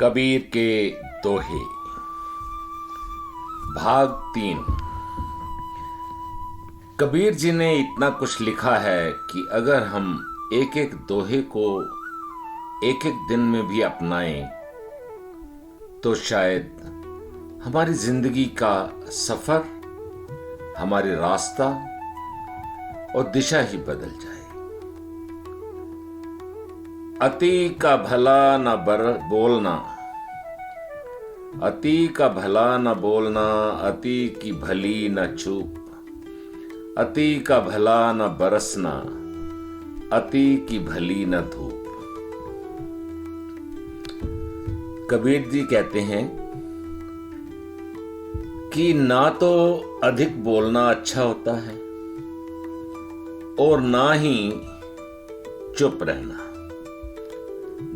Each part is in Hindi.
कबीर के दोहे भाग 3। कबीर जी ने इतना कुछ लिखा है कि अगर हम एक एक दोहे को एक एक दिन में भी अपनाएं तो शायद हमारी जिंदगी का सफर, हमारी रास्ता और दिशा ही बदल जाए। अति का भला न बोलना, अति का भला न बोलना, अति की भली न चूप, अति का भला न बरसना, अति की भली न धूप। कबीर जी कहते हैं कि ना तो अधिक बोलना अच्छा होता है और ना ही चुप रहना।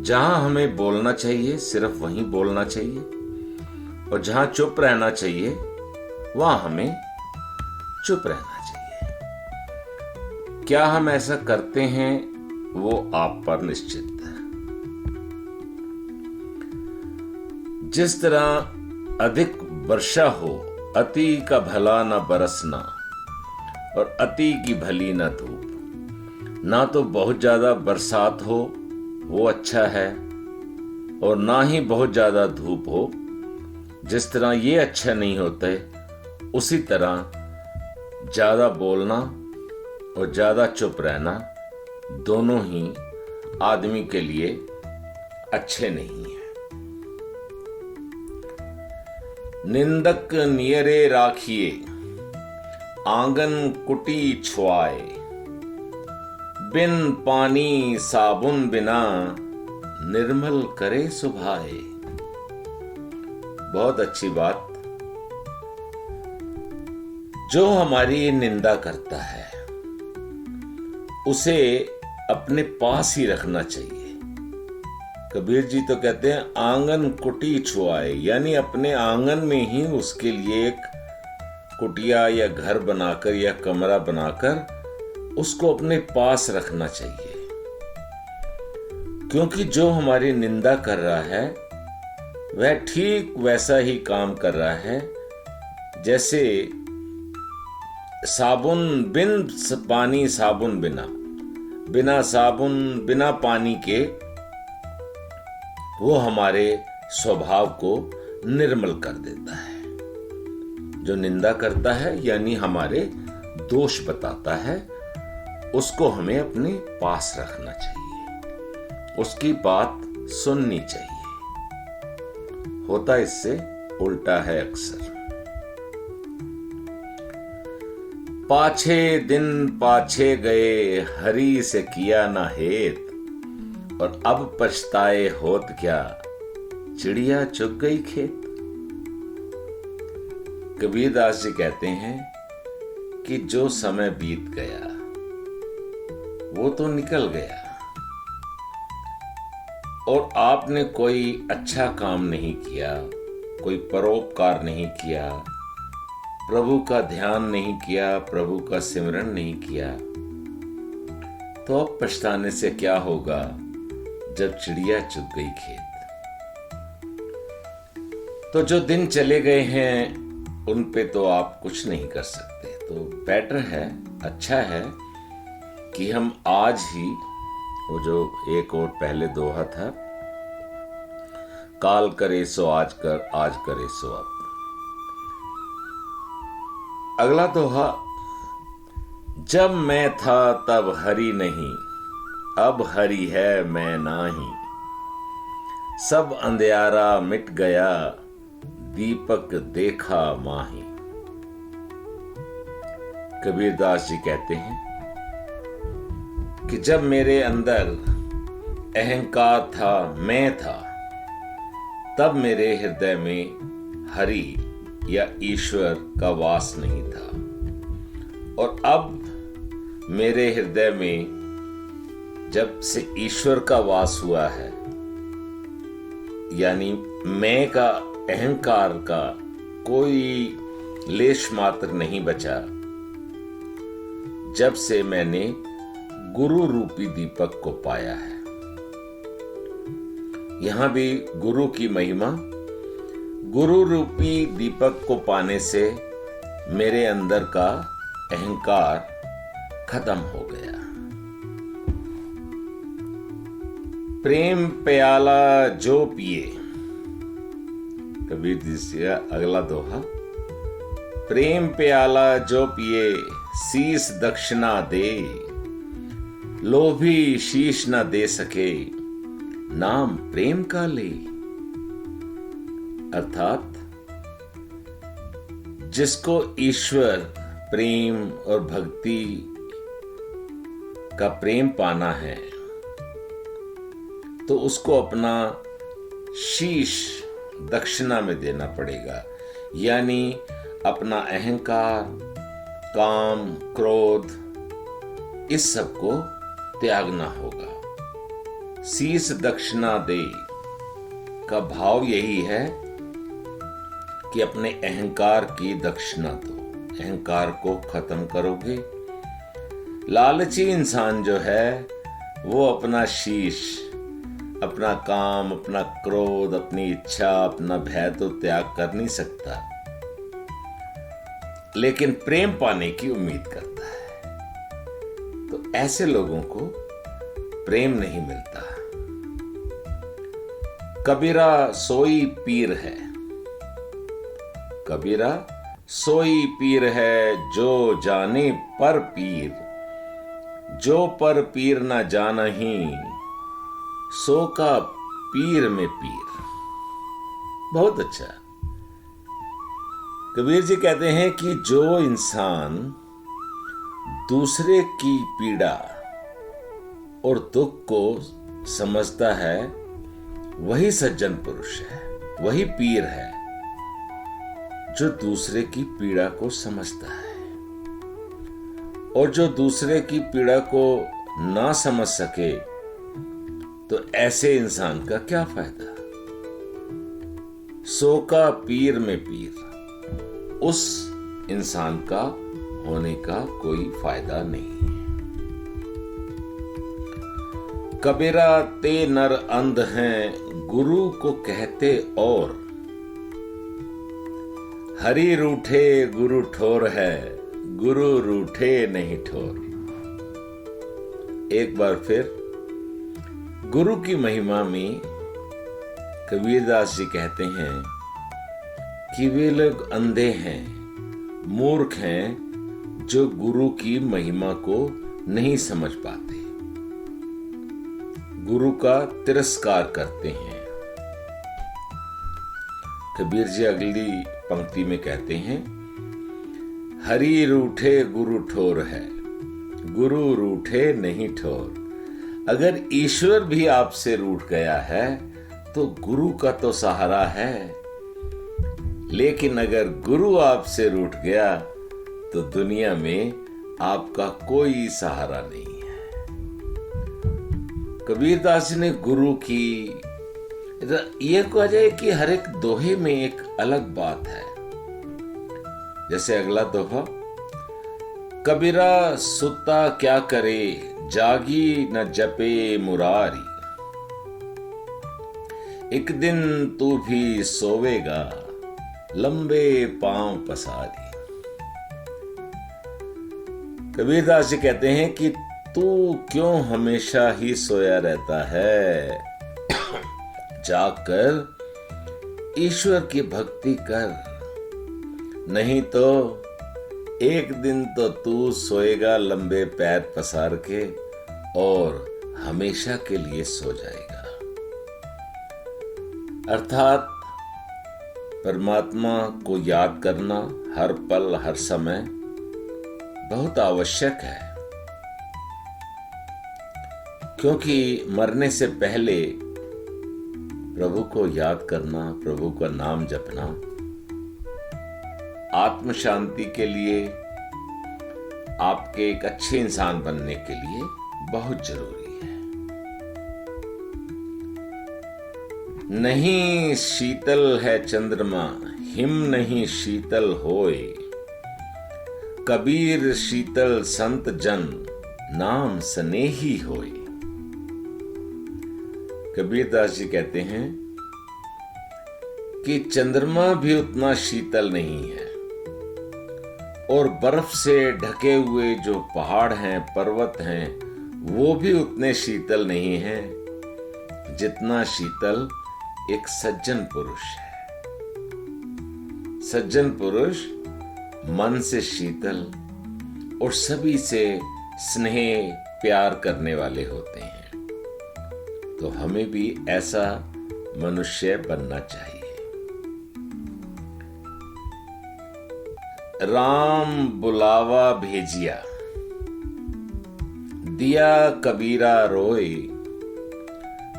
जहां हमें बोलना चाहिए सिर्फ वहीं बोलना चाहिए और जहां चुप रहना चाहिए वहां हमें चुप रहना चाहिए। क्या हम ऐसा करते हैं वो आप पर निश्चित है। जिस तरह अधिक वर्षा हो, अति का भला न बरसना और अति की भली न धूप। ना तो बहुत ज्यादा बरसात हो वो अच्छा है और ना ही बहुत ज्यादा धूप हो। जिस तरह ये अच्छा नहीं होते, उसी तरह ज्यादा बोलना और ज्यादा चुप रहना दोनों ही आदमी के लिए अच्छे नहीं है। निंदक नियरे राखिए, आंगन कुटी छुआए, बिन पानी साबुन बिना निर्मल करे सुभाए। बहुत अच्छी बात। जो हमारी निंदा करता है उसे अपने पास ही रखना चाहिए। कबीर जी तो कहते हैं आंगन कुटी छुआए, यानी अपने आंगन में ही उसके लिए एक कुटिया या घर बनाकर या कमरा बनाकर उसको अपने पास रखना चाहिए। क्योंकि जो हमारी निंदा कर रहा है वह ठीक वैसा ही काम कर रहा है जैसे साबुन बिन पानी साबुन बिना, बिना साबुन बिना पानी के वो हमारे स्वभाव को निर्मल कर देता है। जो निंदा करता है यानी हमारे दोष बताता है, उसको हमें अपने पास रखना चाहिए, उसकी बात सुननी चाहिए। होता इससे उल्टा है अक्सर। पाछे दिन पाछे गए, हरि से किया ना हेत, और अब पछताए होत क्या, चिड़िया चुग गई खेत। कबीरदास जी कहते हैं कि जो समय बीत गया वो तो निकल गया और आपने कोई अच्छा काम नहीं किया, कोई परोपकार नहीं किया, प्रभु का ध्यान नहीं किया, प्रभु का सिमरन नहीं किया, तो अब पछताने से क्या होगा जब चिड़िया चुग गई खेत। तो जो दिन चले गए हैं उन पे तो आप कुछ नहीं कर सकते। तो बेटर है, अच्छा है कि हम आज ही, वो जो एक और पहले दोहा था, काल करे सो आज कर, आज करे सो अब। अगला दोहा, जब मैं था तब हरि नहीं, अब हरि है मैं नाही, सब अंधियारा मिट गया, दीपक देखा माही। कबीरदास जी कहते हैं कि जब मेरे अंदर अहंकार था, मैं था, तब मेरे हृदय में हरि या ईश्वर का वास नहीं था। और अब मेरे हृदय में जब से ईश्वर का वास हुआ है, यानी मैं का, अहंकार का कोई लेश मात्र नहीं बचा, जब से मैंने गुरु रूपी दीपक को पाया है। यहां भी गुरु की महिमा, गुरु रूपी दीपक को पाने से मेरे अंदर का अहंकार खत्म हो गया। प्रेम प्याला जो पिए, कबीर जी से अगला दोहा, प्रेम प्याला जो पिए शीश दक्षिणा दे, लोभी शीश न दे सके नाम प्रेम का ले। अर्थात जिसको ईश्वर प्रेम और भक्ति का प्रेम पाना है तो उसको अपना शीश दक्षिणा में देना पड़ेगा, यानी अपना अहंकार, काम, क्रोध, इस सब को त्यागना होगा। शीश दक्षिणा दे का भाव यही है कि अपने अहंकार की दक्षिणा दो, अहंकार को खत्म करोगे। लालची इंसान जो है वो अपना शीश, अपना काम, अपना क्रोध, अपनी इच्छा, अपना भय तो त्याग कर नहीं सकता, लेकिन प्रेम पाने की उम्मीद करता है। तो ऐसे लोगों को प्रेम नहीं मिलता। कबीरा सोई पीर है, कबीरा सोई पीर है जो जाने पर पीर, जो पर पीर ना जाना ही सो का पीर में पीर। बहुत अच्छा। कबीर जी कहते हैं कि जो इंसान दूसरे की पीड़ा और दुख को समझता है वही सज्जन पुरुष है, वही पीर है जो दूसरे की पीड़ा को समझता है। और जो दूसरे की पीड़ा को ना समझ सके तो ऐसे इंसान का क्या फायदा। सो का पीर में पीर, उस इंसान का होने का कोई फायदा नहीं है। कबीरा ते नर अंध हैं गुरु को कहते और, हरि रूठे गुरु ठोर है, गुरु रूठे नहीं ठोर। एक बार फिर गुरु की महिमा में कबीरदास जी कहते हैं कि वे लोग अंधे हैं, मूर्ख हैं, जो गुरु की महिमा को नहीं समझ पाते, गुरु का तिरस्कार करते हैं। कबीर जी अगली पंक्ति में कहते हैं, हरि रूठे गुरु ठोर है, गुरु रूठे नहीं ठोर। अगर ईश्वर भी आपसे रूठ गया है तो गुरु का तो सहारा है, लेकिन अगर गुरु आपसे रूठ गया तो दुनिया में आपका कोई सहारा नहीं है। कबीरदास जी ने गुरु की, यह कहा जाए कि हर एक दोहे में एक अलग बात है। जैसे अगला दोहा, कबीरा सुता क्या करे, जागी न जपे मुरारी, एक दिन तू भी सोवेगा, लंबे पांव पसारी। कबीरदास जी कहते हैं कि तू क्यों हमेशा ही सोया रहता है, जागकर ईश्वर की भक्ति कर, नहीं तो एक दिन तो तू सोएगा लंबे पैर पसार के और हमेशा के लिए सो जाएगा। अर्थात परमात्मा को याद करना हर पल हर समय बहुत आवश्यक है, क्योंकि मरने से पहले प्रभु को याद करना, प्रभु का नाम जपना आत्म शांति के लिए, आपके एक अच्छे इंसान बनने के लिए बहुत जरूरी है। नहीं शीतल है चंद्रमा, हिम नहीं शीतल होए, कबीर शीतल संत जन, नाम स्नेही होए। कबीरदास जी कहते हैं कि चंद्रमा भी उतना शीतल नहीं है और बर्फ से ढके हुए जो पहाड़ हैं, पर्वत हैं, वो भी उतने शीतल नहीं हैं जितना शीतल एक सज्जन पुरुष है। सज्जन पुरुष मन से शीतल और सभी से स्नेह प्यार करने वाले होते हैं। तो हमें भी ऐसा मनुष्य बनना चाहिए। राम बुलावा भेजिया, दिया कबीरा रोए,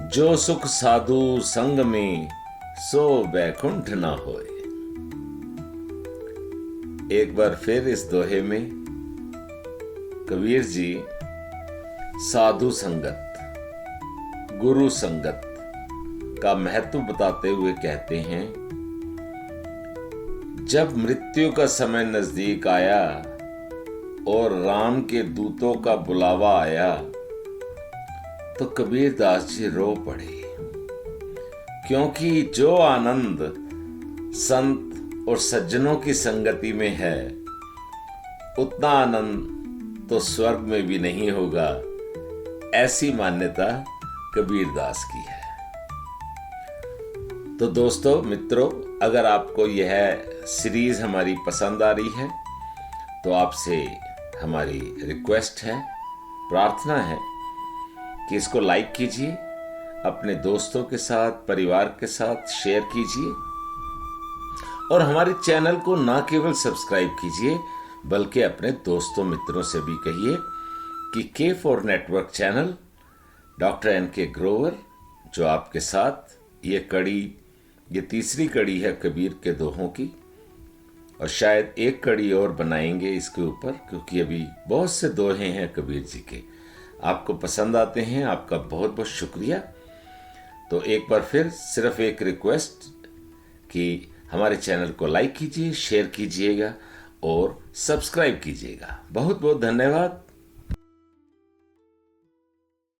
जो सुख साधु संग में सो बैकुंठ ना होए। एक बार फिर इस दोहे में कबीर जी साधु संगत, गुरु संगत का महत्व बताते हुए कहते हैं, जब मृत्यु का समय नजदीक आया और राम के दूतों का बुलावा आया तो कबीरदास जी रो पड़े, क्योंकि जो आनंद संत और सज्जनों की संगति में है उतना आनंद तो स्वर्ग में भी नहीं होगा। ऐसी मान्यता कबीरदास की है। तो दोस्तों, मित्रों, अगर आपको यह सीरीज हमारी पसंद आ रही है तो आपसे हमारी रिक्वेस्ट है, प्रार्थना है कि इसको लाइक कीजिए, अपने दोस्तों के साथ, परिवार के साथ शेयर कीजिए और हमारे चैनल को ना केवल सब्सक्राइब कीजिए बल्कि अपने दोस्तों मित्रों से भी कहिए कि K4 network channel doctor NK Grover, जो आपके साथ ये तीसरी कड़ी है कबीर के दोहों की, और शायद एक कड़ी और बनाएंगे इसके ऊपर, क्योंकि अभी बहुत से दोहे हैं कबीर जी के। आपको पसंद आते हैं, आपका बहुत बहुत शुक्रिया। तो एक बार फिर सिर्फ एक रिक्वेस्ट कि हमारे चैनल को लाइक कीजिए, शेयर कीजिएगा और सब्सक्राइब कीजिएगा। बहुत बहुत धन्यवाद।